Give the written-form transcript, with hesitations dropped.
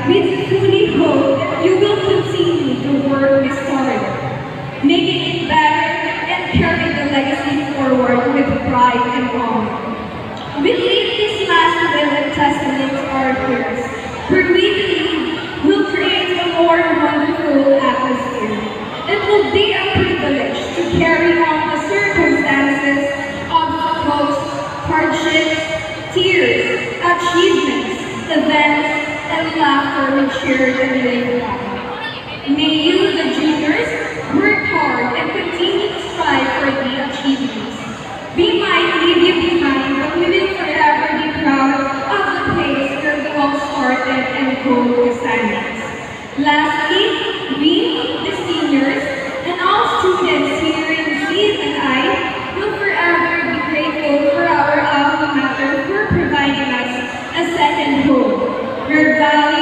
we truly hope that you will continue the work we started, making it better and carry the legacy forward with pride and honor. We leave this last will and testament to our peers, where we believe will create a more wonderful atmosphere. It will be a privilege to carry on the circumstances, obstacles, hardships, tears, achievements, events, and laughter we shared and laid down. May you, the juniors, work hard and continue to strive for the achievements. We might leave you behind, but we will forever be proud of the place where we all started and hold assignments. Lastly, we, the seniors, and all students here in Steve and I will forever be grateful for our alma mater for providing us a second home, where values